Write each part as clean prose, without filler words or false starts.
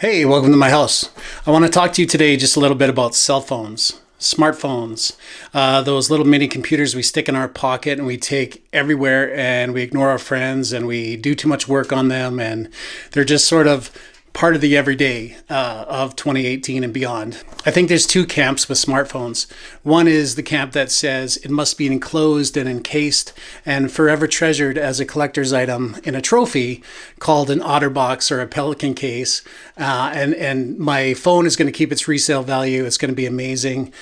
Hey, welcome to my house. I want to talk to you today just a little bit about cell phones, smartphones, those little mini computers we stick in our pocket and we take everywhere and we ignore our friends and we do too much work on them and they're just sort of part of the everyday of 2018 and beyond. I think there's two camps with smartphones. One is the camp that says it must be enclosed and encased and forever treasured as a collector's item in a trophy called an OtterBox or a Pelican case. And my phone is going to keep its resale value. It's going to be amazing.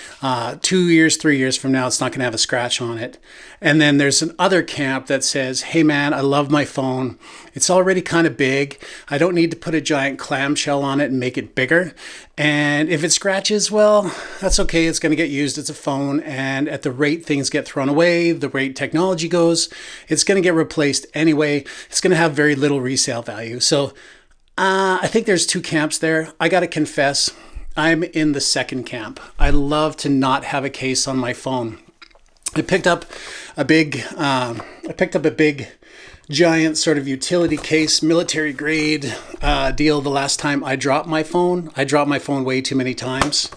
2 years, 3 years from now, it's not going to have a scratch on it. And then there's an other camp that says, hey man, I love my phone. It's already kind of big. I don't need to put a giant clamshell on it and make it bigger. And if it scratches, well, that's okay. It's going to get used as a phone. And at the rate things get thrown away, the rate technology goes, it's going to get replaced anyway. It's going to have very little resale value. So I think there's two camps there. I got to confess, I'm in the second camp. I love to not have a case on my phone. I picked up a big giant sort of utility case, military grade deal the last time I dropped my phone. I dropped my phone way too many times.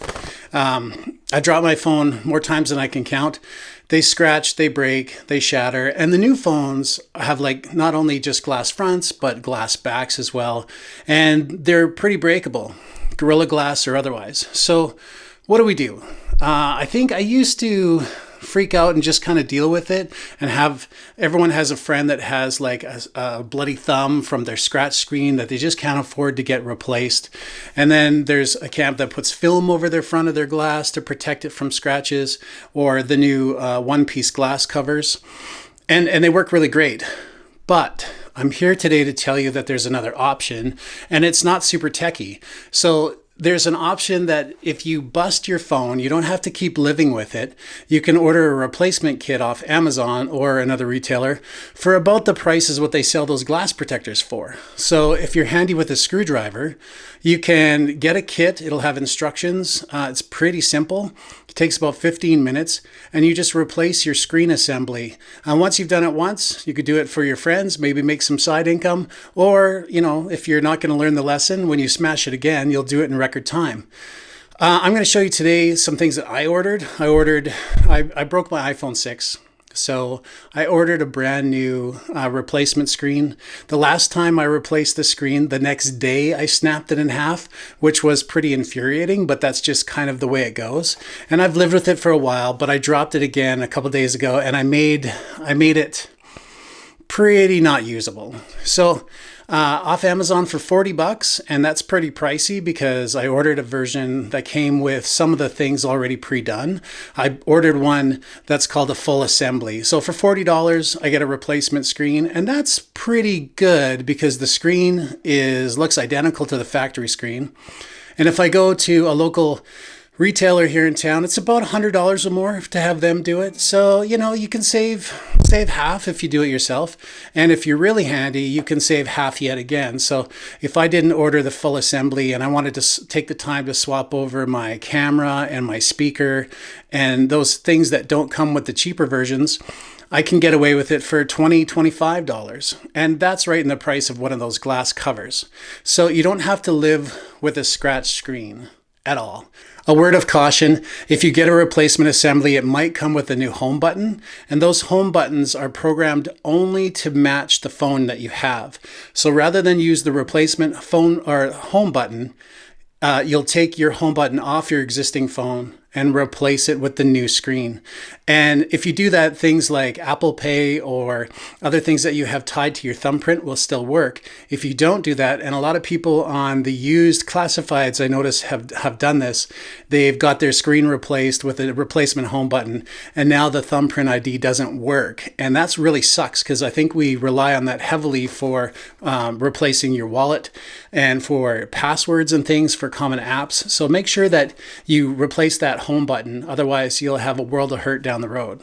I dropped my phone more times than I can count. They scratch, they break, they shatter. And the new phones have like not only just glass fronts, but glass backs as well. And they're pretty breakable, Gorilla Glass or otherwise. So what do? I think I used to freak out and just kind of deal with it and everyone has a friend that has like a bloody thumb from their scratch screen that they just can't afford to get replaced. And then there's a camp that puts film over their front of their glass to protect it from scratches, or the new one-piece glass covers. And they work really great. But I'm here today to tell you that there's another option, and it's not super techy. So there's an option that if you bust your phone, you don't have to keep living with it. You can order a replacement kit off Amazon or another retailer for about the price as what they sell those glass protectors for. So if you're handy with a screwdriver, you can get a kit. It'll have instructions. It's pretty simple. It takes about 15 minutes and you just replace your screen assembly. Once you've done it once, you could do it for your friends, maybe make some side income, or, if you're not going to learn the lesson, when you smash it again, you'll do it in record time. I'm going to show you today some things that I ordered. I broke my iPhone 6. So I ordered a brand new replacement screen. The last time I replaced the screen, the next day I snapped it in half, which was pretty infuriating, but that's just kind of the way it goes. And I've lived with it for a while, but I dropped it again a couple days ago and I made it pretty not usable. So off Amazon for $40, and that's pretty pricey because I ordered a version that came with some of the things already pre-done. I ordered one that's called a full assembly. So for $40, I get a replacement screen, and that's pretty good because the screen looks identical to the factory screen. And if I go to a local retailer here in town, it's about $100 or more to have them do it. So, you can save half if you do it yourself. And if you're really handy, you can save half yet again. So if I didn't order the full assembly and I wanted to take the time to swap over my camera and my speaker and those things that don't come with the cheaper versions, I can get away with it for $20, $25. And that's right in the price of one of those glass covers. So you don't have to live with a scratch screen at all. A word of caution, if you get a replacement assembly, it might come with a new home button, and those home buttons are programmed only to match the phone that you have. So rather than use the replacement phone or home button, you'll take your home button off your existing phone and replace it with the new screen. And if you do that, things like Apple Pay or other things that you have tied to your thumbprint will still work. If you don't do that, and a lot of people on the used classifieds I notice have done this, they've got their screen replaced with a replacement home button, and now the thumbprint ID doesn't work. And that's really sucks because I think we rely on that heavily for replacing your wallet and for passwords and things for common apps. So make sure that you replace that home button, otherwise you'll have a world of hurt down the road.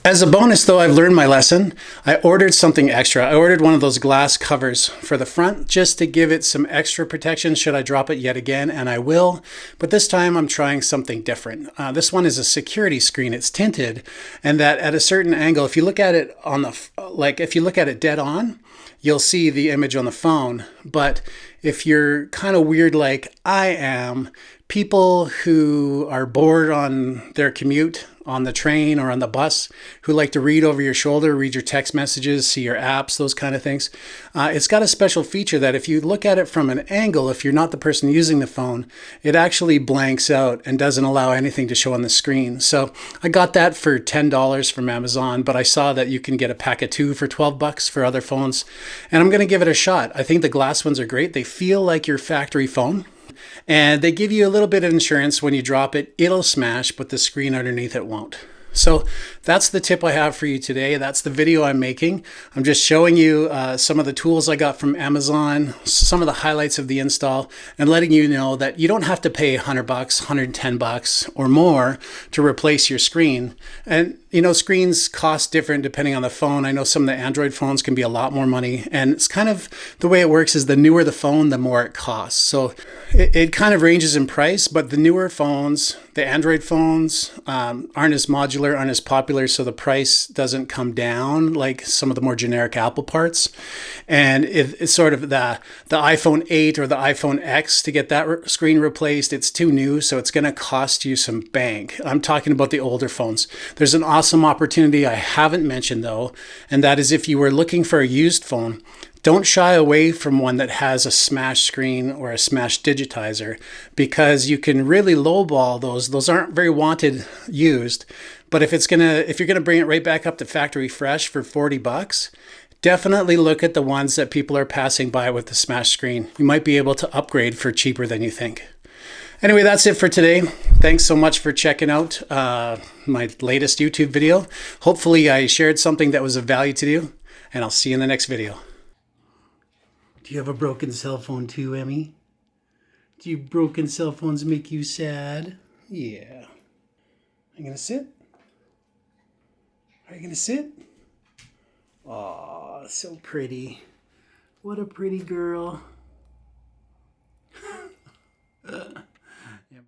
As a bonus though, I've learned my lesson. I ordered something extra. I ordered one of those glass covers for the front just to give it some extra protection should I drop it yet again, and I will. But this time I'm trying something different. This one is a security screen. It's tinted, and that at a certain angle, if you look at it if you look at it dead on, you'll see the image on the phone, but if you're kind of weird like I am, people who are bored on their commute on the train or on the bus, who like to read over your shoulder, read your text messages, see your apps, those kind of things. It's got a special feature that if you look at it from an angle, if you're not the person using the phone, it actually blanks out and doesn't allow anything to show on the screen. So I got that for $10 from Amazon, but I saw that you can get a pack of 2 for $12 for other phones. And I'm going to give it a shot. I think the glass ones are great. They feel like your factory phone. And they give you a little bit of insurance. When you drop it, it'll smash, but the screen underneath it won't. So that's the tip I have for you today. That's the video I'm making. I'm just showing you some of the tools I got from Amazon, some of the highlights of the install, and letting you know that you don't have to pay $100, $110 or more to replace your screen. And you know, screens cost different depending on the phone. I know some of the Android phones can be a lot more money, and it's kind of the way it works is the newer the phone, the more it costs. So it kind of ranges in price, but the newer phones, the Android phones, aren't as modular, aren't as popular, so the price doesn't come down like some of the more generic Apple parts. And it's sort of the iPhone 8 or the iPhone X to get that screen replaced. It's too new, so it's going to cost you some bank. I'm talking about the older phones. There's an awesome opportunity I haven't mentioned though, and that is if you were looking for a used phone, don't shy away from one that has a smash screen or a smash digitizer, because you can really lowball those. Those aren't very wanted used, but if you're gonna bring it right back up to factory fresh for $40, definitely look at the ones that people are passing by with the smash screen. You might be able to upgrade for cheaper than you think. Anyway, that's it for today. Thanks so much for checking out my latest YouTube video. Hopefully I shared something that was of value to you, and I'll see you in the next video. Do you have a broken cell phone too, Emmy? Do broken cell phones make you sad? Yeah. Are you gonna sit? Are you gonna sit? Aw, so pretty. What a pretty girl.